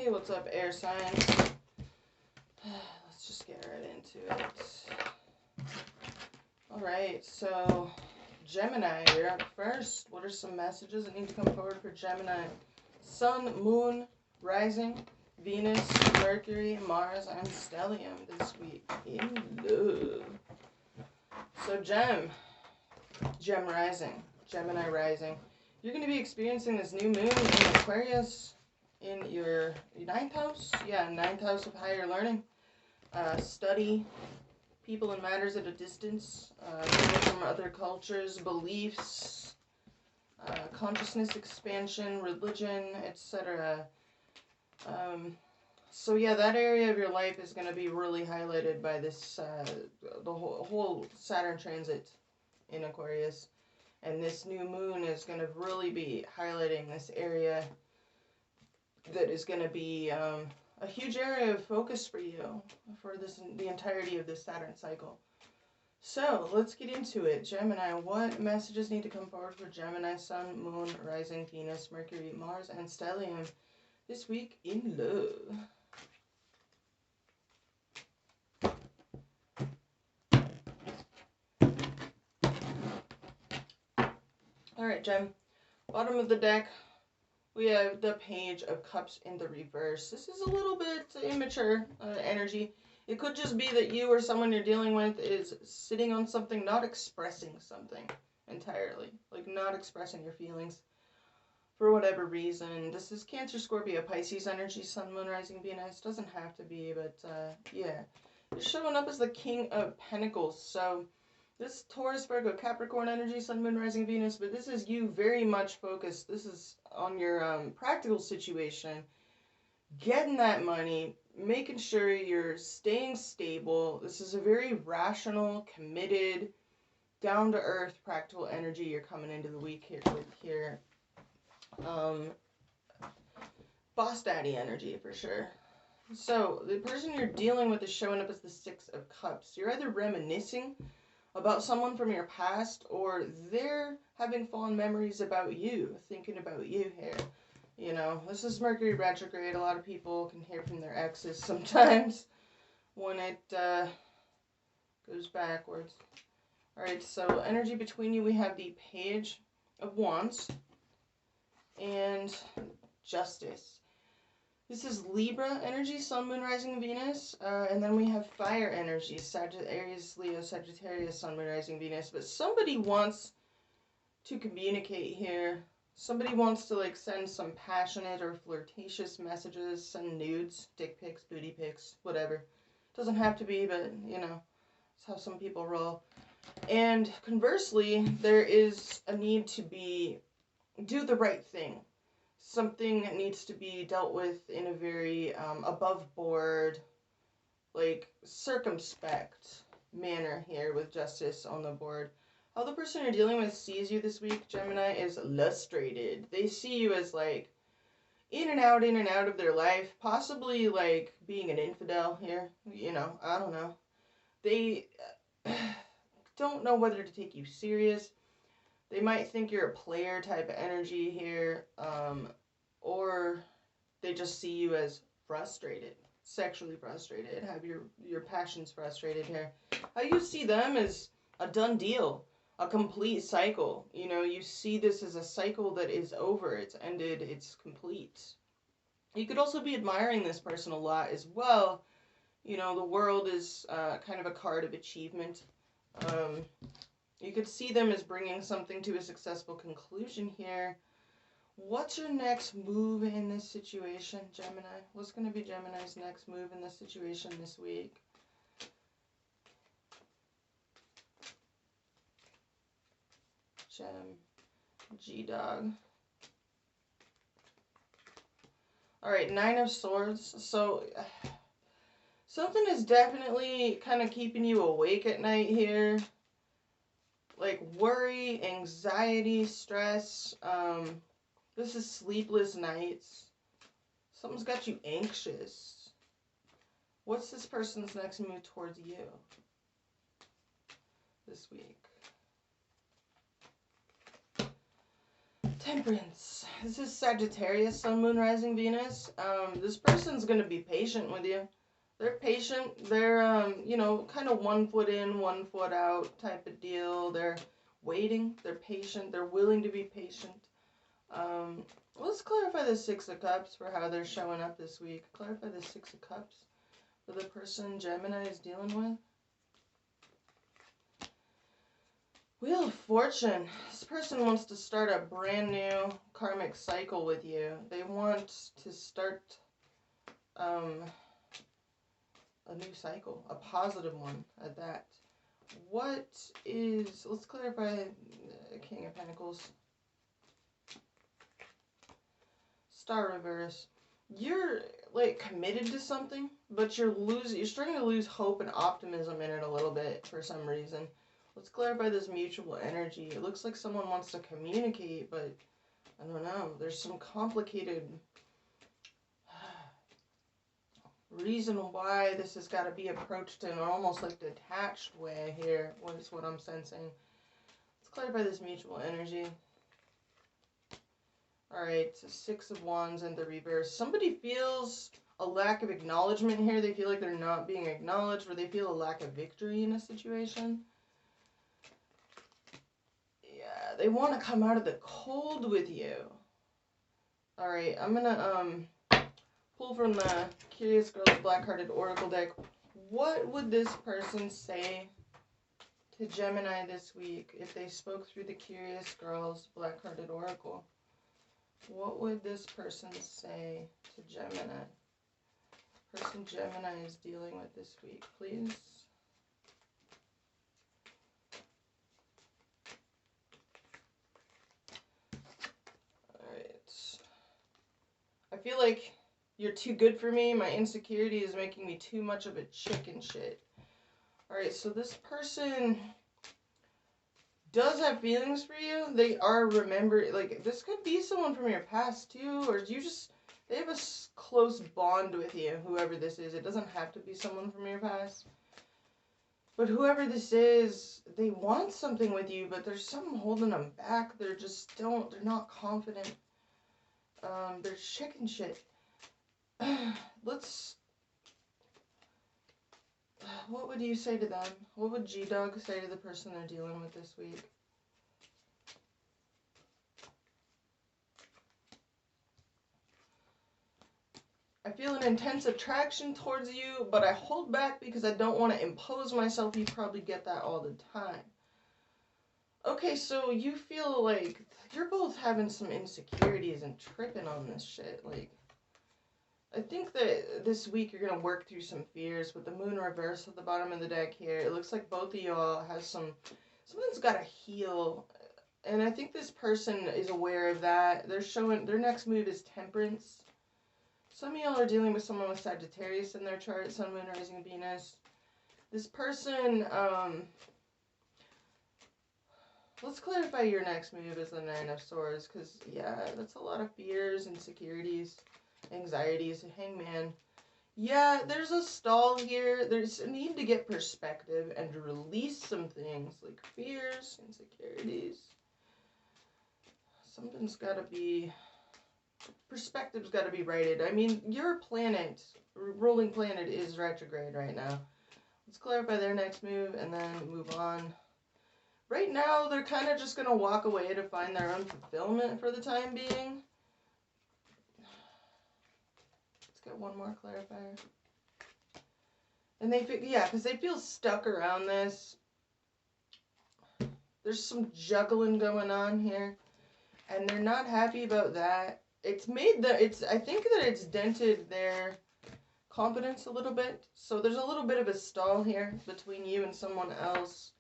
Hey, what's up, air signs? Let's just get right into it. Alright, so Gemini, you're up first. What are some messages that need to come forward for Gemini? Sun, Moon, Rising, Venus, Mercury, Mars, and Stellium this week in love. So Gem Rising, Gemini Rising. You're going to be experiencing this new moon in Aquarius in your 9th house. Yeah, 9th house of higher learning. Study, people and matters at a distance, people from other cultures, beliefs, consciousness expansion, religion, etc. So yeah, that area of your life is going to be really highlighted by this, the whole Saturn transit in Aquarius. And this new moon is going to really be highlighting this area that is going to be a huge area of focus for you for the entirety of this Saturn cycle. So let's get into it. Gemini, what messages need to come forward for Gemini, Sun, Moon, Rising, Venus, Mercury, Mars, and Stellium this week in love? Alright, Gem. Bottom of the deck, we have the Page of Cups in the reverse. This is a little bit immature energy. It could just be that you or someone you're dealing with is sitting on something, not expressing something entirely. Like, not expressing your feelings for whatever reason. This is Cancer, Scorpio, Pisces energy, Sun, Moon, Rising, Venus. Doesn't have to be, but yeah. You're showing up as the King of Pentacles, so this Taurus, Virgo, Capricorn energy, Sun, Moon, Rising, Venus, but this is you very much focused. This is on your practical situation, getting that money, making sure you're staying stable. This is a very rational, committed, down-to-earth, practical energy you're coming into the week here. Boss daddy energy, for sure. So, the person you're dealing with is showing up as the Six of Cups. You're either reminiscing about someone from your past, or they're having fond memories about you, thinking about you here. You know, this is Mercury retrograde. A lot of people can hear from their exes sometimes when it goes backwards. Alright, so energy between you, we have the Page of Wands and Justice. This is Libra energy, Sun, Moon, Rising, Venus, and then we have fire energy, Aries, Leo, Sagittarius, Sun, Moon, Rising, Venus. But somebody wants to communicate here. Somebody wants to, like, send some passionate or flirtatious messages, send nudes, dick pics, booty pics, whatever. Doesn't have to be, but, you know, that's how some people roll. And conversely, there is a need to do the right thing. Something that needs to be dealt with in a very above board, like circumspect manner here with Justice on the board. How the person you're dealing with sees you this week, Gemini, is lustrated. They see you as like in and out of their life, possibly like being an infidel here, you know, I don't know. They don't know whether to take you serious. They might think you're a player type of energy here, or they just see you as frustrated, sexually frustrated, have your passions frustrated here. How you see them is a done deal, a complete cycle. You know, you see this as a cycle that is over, it's ended, it's complete. You could also be admiring this person a lot as well. You know, the world is kind of a card of achievement. You could see them as bringing something to a successful conclusion here. What's your next move in this situation, Gemini? What's going to be Gemini's next move in this situation this week? G-Dog. Alright, Nine of Swords. So, something is definitely kind of keeping you awake at night here. Like worry, anxiety, stress. This is sleepless nights. Something's got you anxious. What's this person's next move towards you this week? Temperance. This is Sagittarius, Sun, Moon, Rising, Venus. This person's going to be patient with you. They're patient. They're, you know, kind of 1 foot in, 1 foot out type of deal. They're waiting. They're patient. They're willing to be patient. Let's clarify the Six of Cups for how they're showing up this week. Clarify the Six of Cups for the person Gemini is dealing with. Wheel of Fortune. This person wants to start a brand new karmic cycle with you. They want to start a new cycle, a positive one at that. What is, let's clarify King of Pentacles. Star reverse. You're like committed to something, but you're starting to lose hope and optimism in it a little bit for some reason. Let's clarify this mutual energy. It looks like someone wants to communicate, but I don't know. There's some complicated reason why this has got to be approached in an almost like detached way here, is what I'm sensing. Let's clarify this mutual energy. Alright, so Six of Wands and the reverse. Somebody feels a lack of acknowledgement here. They feel like they're not being acknowledged, or they feel a lack of victory in a situation. Yeah, they want to come out of the cold with you. Alright, I'm gonna pull from the Curious Girls Black-Hearted Oracle deck. What would this person say to Gemini this week if they spoke through the Curious Girls Black-Hearted Oracle? What would this person say to Gemini? Person Gemini is dealing with this week, please. Alright. I feel like you're too good for me. My insecurity is making me too much of a chicken shit. Alright, so this person does have feelings for you. They are like, this could be someone from your past too, or they have a close bond with you, whoever this is. It doesn't have to be someone from your past. But whoever this is, they want something with you, but there's something holding them back. They're not confident. They're chicken shit. What would you say to them? What would G-Dog say to the person they're dealing with this week? I feel an intense attraction towards you, but I hold back because I don't want to impose myself. You probably get that all the time. Okay, so you feel like you're both having some insecurities and tripping on this shit. Like, I think that this week you're going to work through some fears with the moon reverse at the bottom of the deck here. It looks like both of y'all have something's got to heal. And I think this person is aware of that. They're showing their next move is temperance. Some of y'all are dealing with someone with Sagittarius in their chart, Sun, Moon, Rising, Venus. This person, let's clarify your next move is the Nine of Swords, because, yeah, that's a lot of fears, insecurities, anxieties, Hangman. Yeah, there's a stall here. There's a need to get perspective and release some things, like fears, insecurities. Something's got to be... Perspective's got to be righted. I mean, your planet, ruling planet, is retrograde right now. Let's clarify their next move and then move on. Right now, they're kind of just going to walk away to find their own fulfillment for the time being. Let's get one more clarifier. And because they feel stuck around this. There's some juggling going on here. And they're not happy about that. I think that it's dented their confidence a little bit. So there's a little bit of a stall here between you and someone else.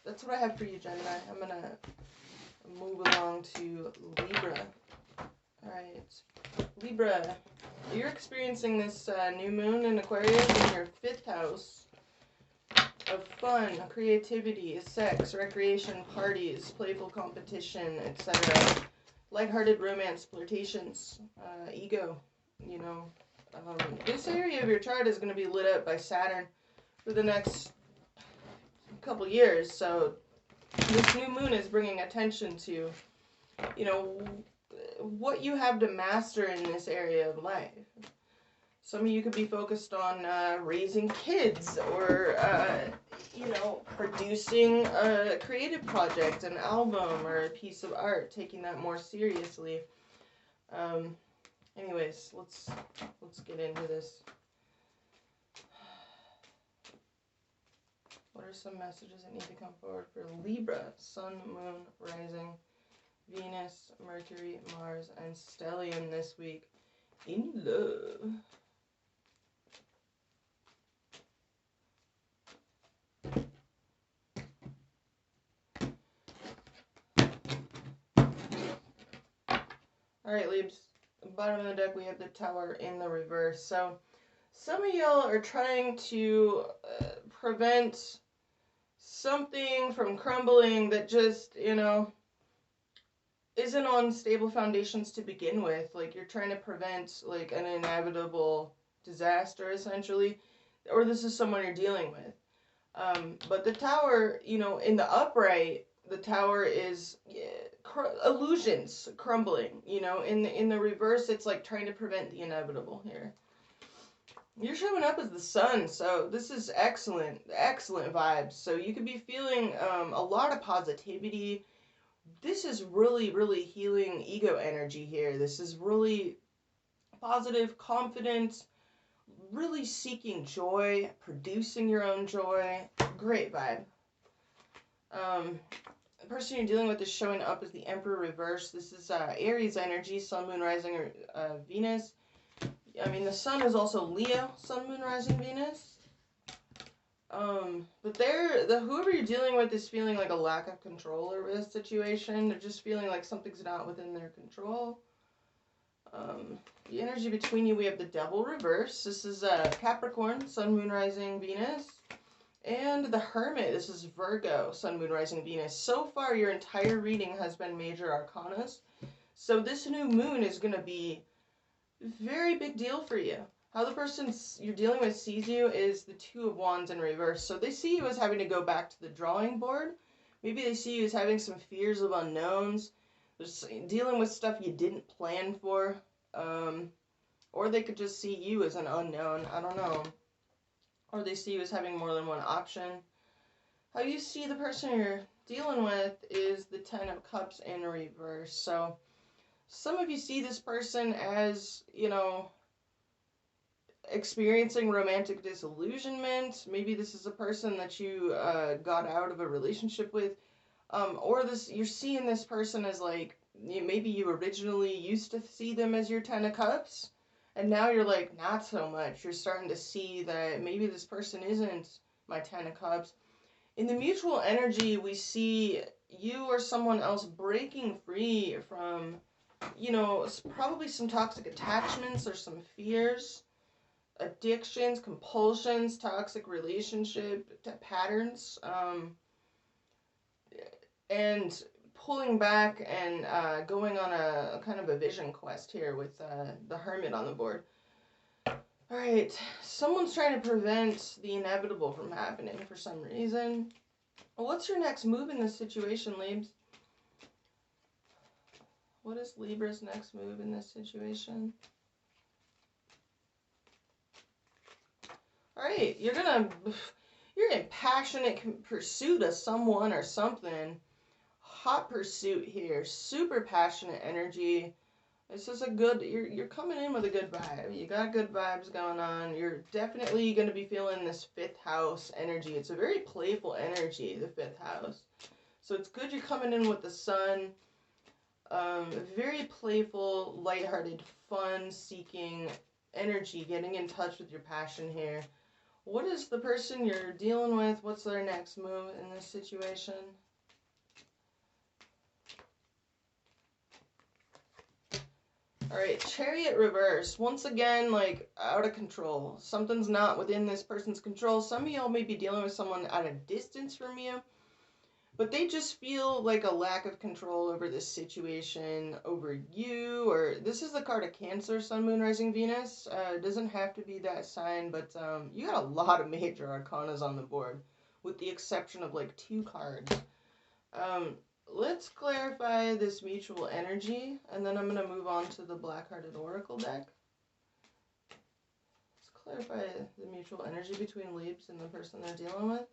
That's what I have for you, Gemini. I'm going to move along to Libra. Alright. Libra, you're experiencing this new moon in Aquarius in your 5th house. Of fun, creativity, sex, recreation, parties, playful competition, etc. Lighthearted romance, flirtations, ego, you know. This area of your chart is going to be lit up by Saturn for the next couple years. So this new moon is bringing attention to, you know, what you have to master in this area of life. Some of you could be focused on raising kids or, producing a creative project, an album, or a piece of art, taking that more seriously. Anyways, let's get into this. What are some messages that need to come forward for Libra, Sun, Moon, Rising, Venus, Mercury, Mars, and Stellium this week in love? Alright, Leaves. Bottom of the deck, we have the Tower in the reverse. So, some of y'all are trying to prevent something from crumbling that just, isn't on stable foundations to begin with. Like, you're trying to prevent, like, an inevitable disaster, essentially. Or this is someone you're dealing with. But the Tower, in the upright, the Tower is illusions crumbling. In the reverse, it's like trying to prevent the inevitable here. You're showing up as the Sun, so this is excellent vibes. So you could be feeling a lot of positivity. This is really, really healing ego energy here. This is really positive, confident, really seeking joy, producing your own joy. Great vibe. The person you're dealing with is showing up as the Emperor reverse. This is Aries energy, Sun, Moon, Rising, or Venus. I mean, the Sun is also Leo, Sun, Moon, Rising, Venus. But whoever you're dealing with is feeling like a lack of control over this situation. They're just feeling like something's not within their control. The energy between you, we have the Devil reverse. This is Capricorn, Sun, Moon, Rising, Venus. And the Hermit, this is Virgo, Sun, Moon, Rising, Venus. So far, your entire reading has been major arcanas. So this new moon is going to be a very big deal for you. How the person you're dealing with sees you is the Two of Wands in reverse. So they see you as having to go back to the drawing board. Maybe they see you as having some fears of unknowns. There's dealing with stuff you didn't plan for. Or they could just see you as an unknown. I don't know. Or they see you as having more than one option. How you see the person you're dealing with is the Ten of Cups in reverse. So some of you see this person as, experiencing romantic disillusionment. Maybe this is a person that you got out of a relationship with. Or you're seeing this person as like, maybe you originally used to see them as your Ten of Cups. And now you're like, not so much. You're starting to see that maybe this person isn't my Ten of Cups. In the mutual energy, we see you or someone else breaking free from, probably some toxic attachments or some fears, addictions, compulsions, toxic relationship patterns, and pulling back and going on a kind of a vision quest here with the Hermit on the board. Alright, someone's trying to prevent the inevitable from happening for some reason. What's your next move in this situation, Libs? What is Libra's next move in this situation? Alright, you're in passionate pursuit of someone or something. Hot pursuit here, super passionate energy. This is you're coming in with a good vibe. You got good vibes going on. You're definitely going to be feeling this fifth house energy. It's a very playful energy, the fifth house. So it's good you're coming in with the Sun. Very playful, lighthearted, fun-seeking energy, getting in touch with your passion here. What is the person you're dealing with? What's their next move in this situation? Alright, Chariot reverse. Once again, like, out of control. Something's not within this person's control. Some of y'all may be dealing with someone at a distance from you, but they just feel like a lack of control over this situation, over you, or this is the card of Cancer, Sun, Moon, Rising, Venus. It doesn't have to be that sign, but you got a lot of major arcanas on the board. with the exception of like 2 cards. Let's clarify this mutual energy, and then I'm going to move on to the Black-Hearted Oracle deck. Let's clarify the mutual energy between Libs and the person they're dealing with.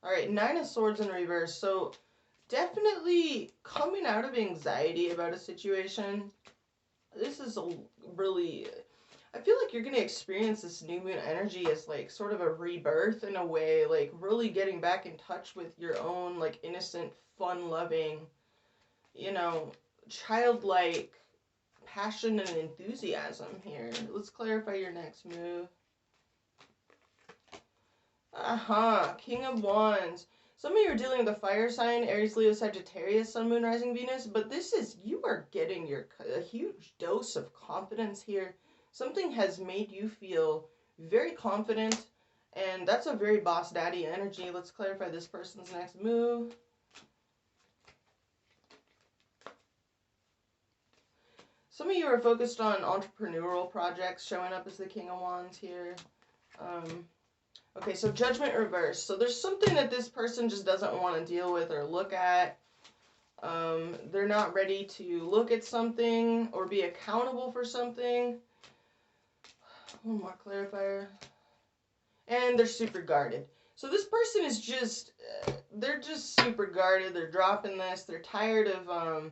Alright, 9 of Swords in reverse. So, definitely coming out of anxiety about a situation. This is a really... I feel like you're going to experience this new moon energy as, like, sort of a rebirth in a way. Like, really getting back in touch with your own, like, innocent, fun-loving, you know, childlike passion and enthusiasm here. Let's clarify your next move. King of Wands. Some of you are dealing with a fire sign, Aries, Leo, Sagittarius, Sun, Moon, Rising, Venus, but this is, you are getting a huge dose of confidence here. Something has made you feel very confident, and that's a very boss daddy energy. Let's clarify this person's next move. Some of you are focused on entrepreneurial projects, showing up as the King of Wands here. Okay, so Judgment reverse. So there's something that this person just doesn't want to deal with or look at. They're not ready to look at something or be accountable for something. One more clarifier. And they're super guarded. So this person is just, they're just super guarded. They're dropping this. They're tired of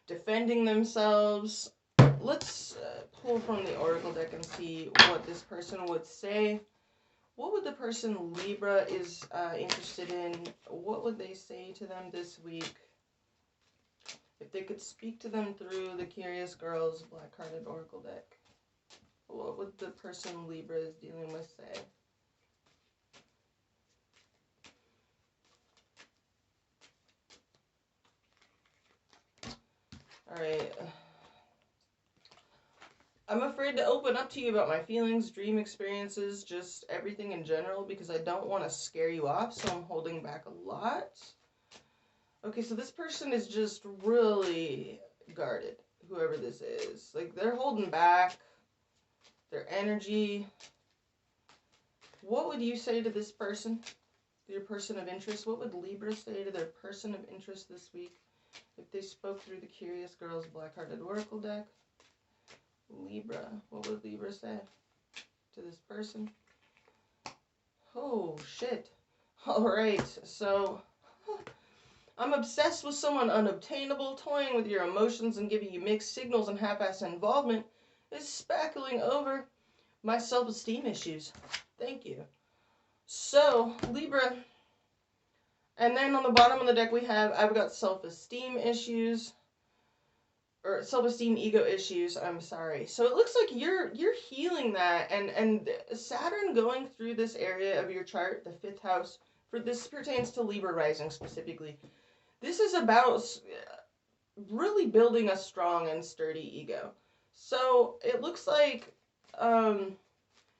defending themselves. Let's pull from the Oracle deck and see what this person would say. What would the person Libra is interested in? What would they say to them this week? If they could speak to them through the Curious Girls Black-Hearted Oracle deck, what would the person Libra is dealing with say? Alright. I'm afraid to open up to you about my feelings, dream experiences, just everything in general, because I don't want to scare you off, so I'm holding back a lot. Okay, so this person is just really guarded, whoever this is. Like, they're holding back their energy. What would you say to this person, your person of interest? What would Libra say to their person of interest this week if they spoke through the Curious Girls Black-Hearted Oracle deck? Libra, what would Libra say to this person? Oh, shit. Alright, so... I'm obsessed with someone unobtainable, toying with your emotions and giving you mixed signals and half-ass involvement is spackling over my self-esteem issues. Thank you. So, Libra. And then on the bottom of the deck we have, I've got self-esteem issues. Or self-esteem ego issues, I'm sorry. So it looks like you're healing that, and Saturn going through this area of your chart, the 5th house, for this pertains to Libra rising specifically. This is about really building a strong and sturdy ego. So it looks like you're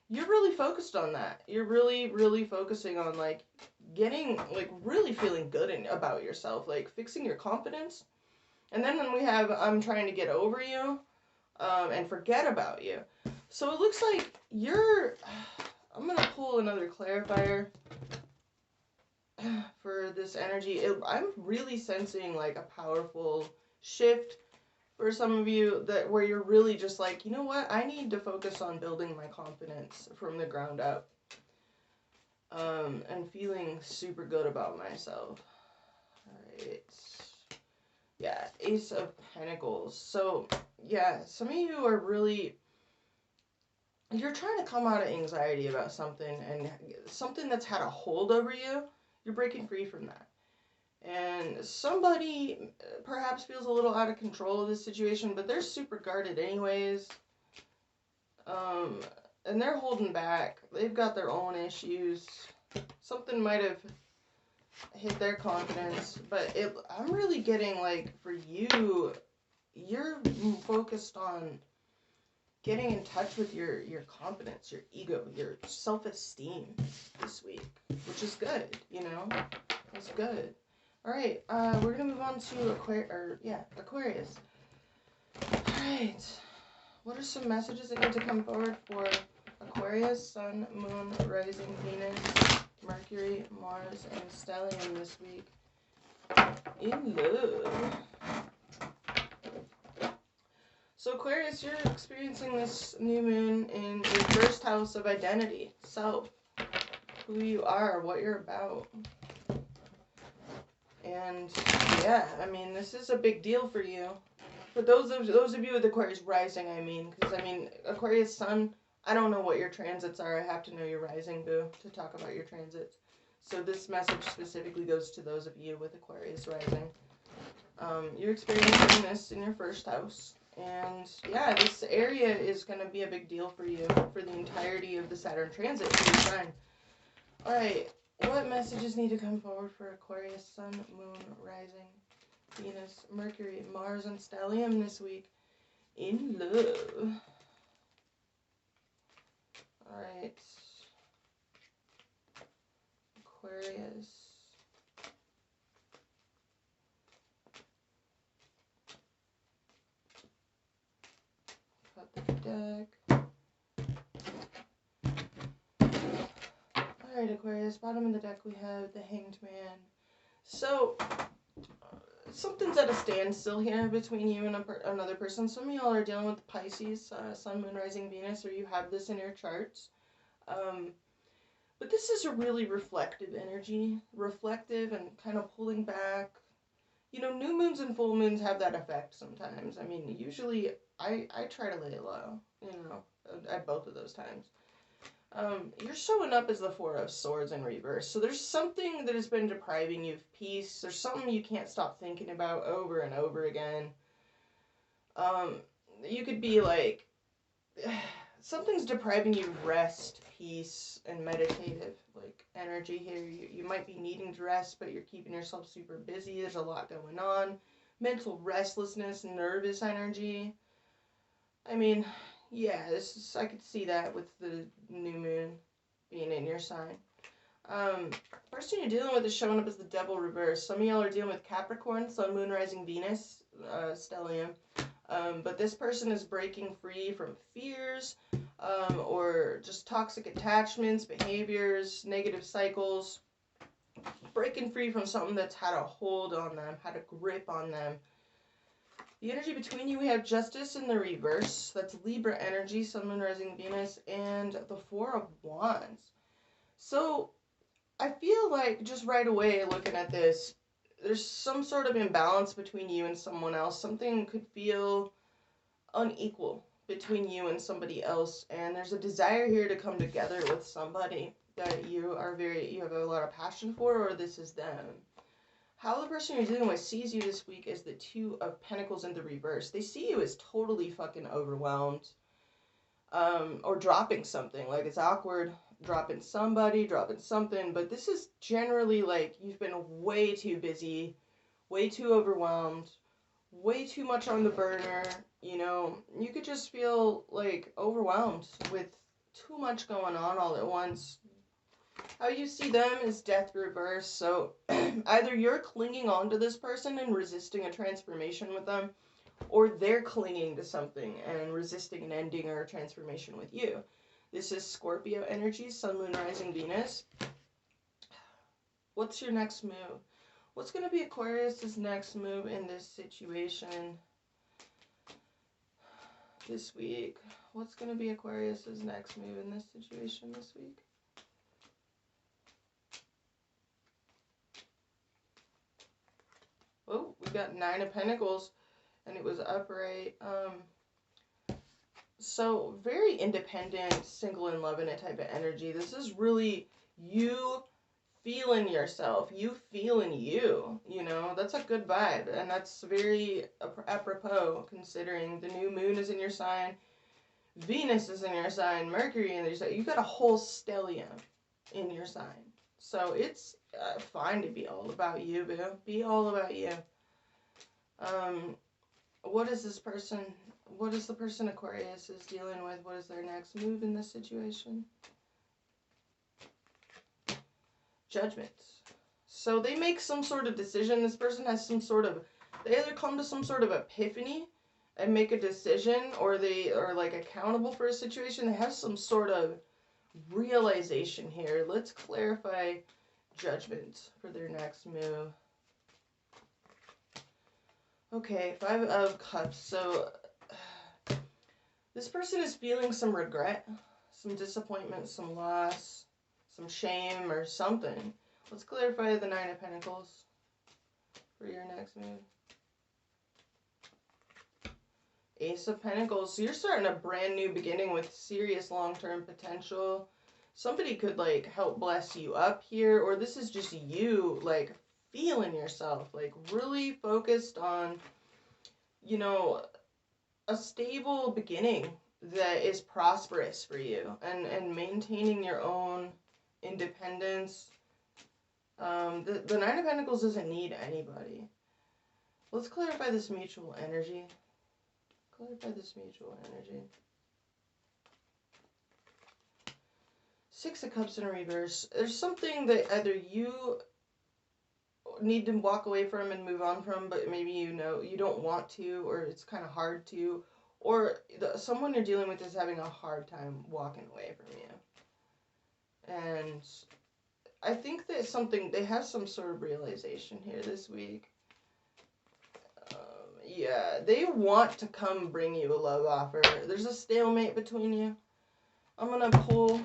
really focused on that. You're really focusing on, like, getting, like, really feeling good about yourself, like fixing your confidence. And then when we have, I'm trying to get over you, and forget about you. So it looks like you're, I'm going to pull another clarifier for this energy. I'm really sensing, like, a powerful shift for some of you, that where you're really just like, you know what, I need to focus on building my confidence from the ground up. And feeling super good about myself. Alright. Yeah, Ace of Pentacles. So, yeah, some of you are really, you're trying to come out of anxiety about something, and something that's had a hold over you, you're breaking free from that. And somebody perhaps feels a little out of control of this situation, but they're super guarded anyways. And they're holding back. They've got their own issues. Something might have hit their confidence, but I'm really getting, like, for you, you're focused on getting in touch with your confidence, your ego, your self-esteem this week, which is good, you know? That's good. Alright, we're gonna move on to Aquarius. Alright. What are some messages that need to come forward for Aquarius, Sun, Moon, Rising, Venus, Mercury, Mars, and Stellium this week? In love. So Aquarius, you're experiencing this new moon in your first house of identity, self, who you are, what you're about. And yeah, I mean, this is a big deal for you. For those of you with Aquarius rising, I mean, because I mean, Aquarius Sun, I don't know what your transits are. I have to know your rising, boo, to talk about your transits. So this message specifically goes to those of you with Aquarius rising. You're experiencing this in your first house. And yeah, this area is going to be a big deal for you for the entirety of the Saturn transit for your sign. Alright, what messages need to come forward for Aquarius, Sun, Moon, Rising, Venus, Mercury, Mars, and Stellium this week? In love. Alright. Aquarius. Cut the deck. Alright, Aquarius, bottom of the deck we have the Hanged Man. So, something's at a standstill here between you and another person. Some of y'all are dealing with Pisces, Sun, Moon, Rising, Venus, or you have this in your charts. But this is a really reflective energy. Reflective and kind of pulling back. You know, new moons and full moons have that effect sometimes. I mean, usually I try to lay it low, you know, at both of those times. You're showing up as the Four of Swords in reverse. So there's something that has been depriving you of peace. There's something you can't stop thinking about over and over again. You could be like, something's depriving you of rest, peace, and meditative like energy here. You might be needing to rest, but you're keeping yourself super busy. There's a lot going on. Mental restlessness, nervous energy. I mean, yeah, I could see that with the new moon being in your sign. Person you're dealing with is showing up as the Devil reverse. Some of y'all are dealing with Capricorn, Sun, Moon, Rising, Venus, Stellium. But this person is breaking free from fears, or just toxic attachments, behaviors, negative cycles. Breaking free from something that's had a hold on them, had a grip on them. The energy between you, we have Justice in the reverse. That's Libra energy, Sun, Moon, Rising, Venus, and the Four of Wands. So, I feel like just right away looking at this, there's some sort of imbalance between you and someone else. Something could feel unequal between you and somebody else. And there's a desire here to come together with somebody that you have a lot of passion for, or this is them. How the person you're dealing with sees you this week is the Two of Pentacles in the reverse. They see you as totally fucking overwhelmed. Or dropping something. Like, it's awkward dropping somebody, dropping something. But this is generally like you've been way too busy, way too overwhelmed, way too much on the burner. You know, you could just feel like overwhelmed with too much going on all at once. How you see them is Death reverse. So either you're clinging on to this person and resisting a transformation with them, or they're clinging to something and resisting an ending or a transformation with you. This is Scorpio energy, Sun, Moon, Rising, Venus. What's your next move? What's going to be Aquarius' next move in this situation this week? What's going to be Aquarius' next move in this situation this week? Oh, we got Nine of Pentacles, and it was upright. So very independent, single and loving it type of energy. This is really you feeling yourself, you feeling you, you know, that's a good vibe. And that's very apropos considering the new moon is in your sign, Venus is in your sign, Mercury in your sign. You got a whole stellium in your sign. So it's fine to be all about you, boo. Be all about you. What is this person... What is the person Aquarius is dealing with? What is their next move in this situation? Judgment. So they make some sort of decision. This person has some sort of... They either come to some sort of epiphany and make a decision, or they are like accountable for a situation. They have some sort of realization here. Let's clarify judgment for their next move. Okay, Five of Cups. So this person is feeling some regret, some disappointment, some loss, some shame, or something. Let's clarify the Nine of Pentacles for your next move. Ace of Pentacles. So you're starting a brand new beginning with serious long-term potential. Somebody could like help bless you up here, or this is just you like feeling yourself, like really focused on, you know, a stable beginning that is prosperous for you, and maintaining your own independence. The Nine of Pentacles doesn't need anybody. Let's clarify this mutual energy. Clarify this mutual energy. Six of Cups in reverse. There's something that either you need to walk away from and move on from, but maybe you know you don't want to, or it's kind of hard to, or someone you're dealing with is having a hard time walking away from you. And I think that they have some sort of realization here this week. Yeah, they want to come bring you a love offer. There's a stalemate between you. I'm going to pull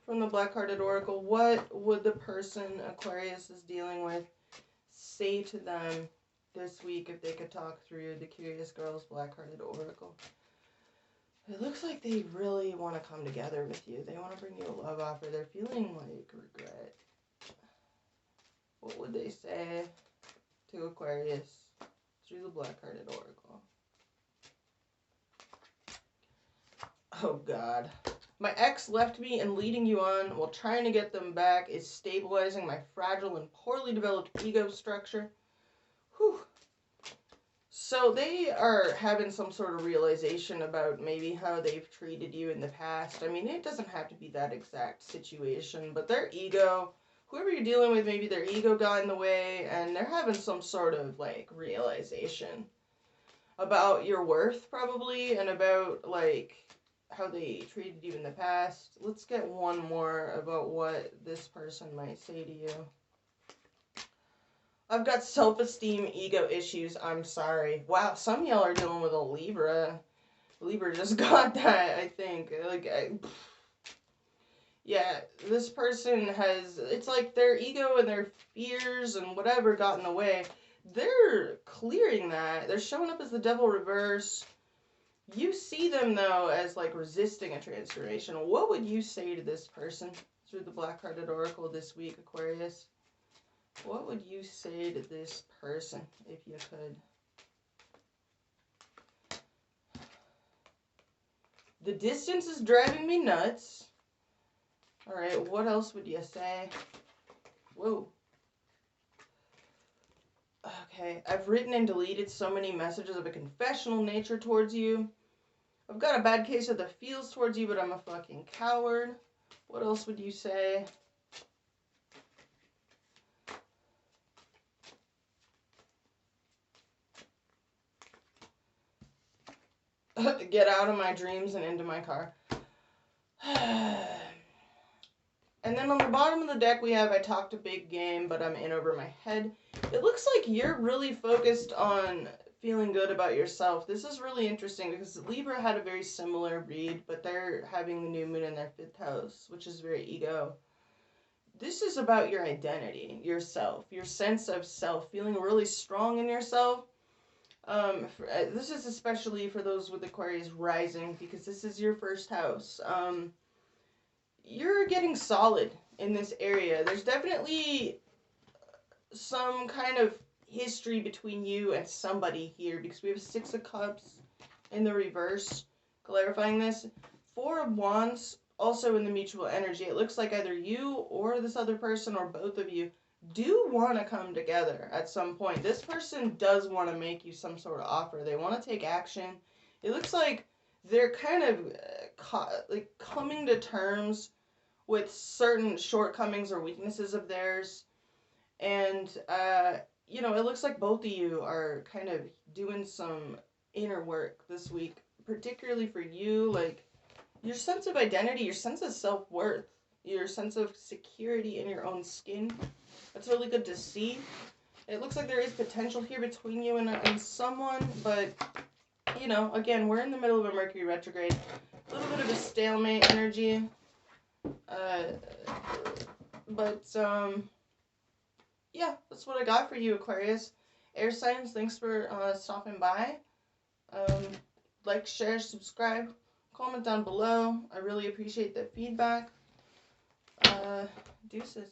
from the Black-Hearted Oracle. What would the person Aquarius is dealing with say to them this week if they could talk through the Curious Girl's Black-Hearted Oracle? It looks like they really want to come together with you. They want to bring you a love offer. They're feeling like regret. What would they say to Aquarius through the Black-Hearted Oracle? Oh God. My ex left me, and leading you on while trying to get them back is stabilizing my fragile and poorly developed ego structure. Whew. So they are having some sort of realization about maybe how they've treated you in the past. I mean, it doesn't have to be that exact situation, but their ego, whoever you're dealing with, maybe their ego got in the way, and they're having some sort of, like, realization about your worth, probably, and about, like, how they treated you in the past. Let's get one more about what this person might say to you. I've got self-esteem, ego issues. I'm sorry. Wow, some of y'all are dealing with a Libra. Libra just got that, I think. Yeah, this person has, it's like their ego and their fears and whatever got in the way. They're clearing that. They're showing up as the devil reverse. You see them, though, as, like, resisting a transformation. What would you say to this person through the Black-Hearted Oracle this week, Aquarius? What would you say to this person, if you could? The distance is driving me nuts. Alright, what else would you say? Whoa. Okay, I've written and deleted so many messages of a confessional nature towards you. I've got a bad case of the feels towards you, but I'm a fucking coward. What else would you say? Get out of my dreams and into my car. And then on the bottom of the deck we have, I talked a big game, but I'm in over my head. It looks like you're really focused on feeling good about yourself. This is really interesting because Libra had a very similar read, but they're having the new moon in their 5th house, which is very ego. This is about your identity, yourself, your sense of self, feeling really strong in yourself. This is especially for those with Aquarius rising, because this is your 1st house. You're getting solid in this area. There's definitely some kind of history between you and somebody here, because we have 6 of Cups in the reverse, clarifying this. 4 of Wands, also in the mutual energy. It looks like either you or this other person or both of you do want to come together at some point. This person does want to make you some sort of offer. They want to take action. It looks like they're kind of like coming to terms with certain shortcomings or weaknesses of theirs. And, you know, it looks like both of you are kind of doing some inner work this week, particularly for you, like your sense of identity, your sense of self-worth, your sense of security in your own skin. That's really good to see. It looks like there is potential here between you and someone, but, you know, again, we're in the middle of a Mercury retrograde. A little bit of a stalemate energy. Yeah, that's what I got for you, Aquarius. Air signs, thanks for stopping by. Like, share, subscribe, comment down below. I really appreciate the feedback. Deuces.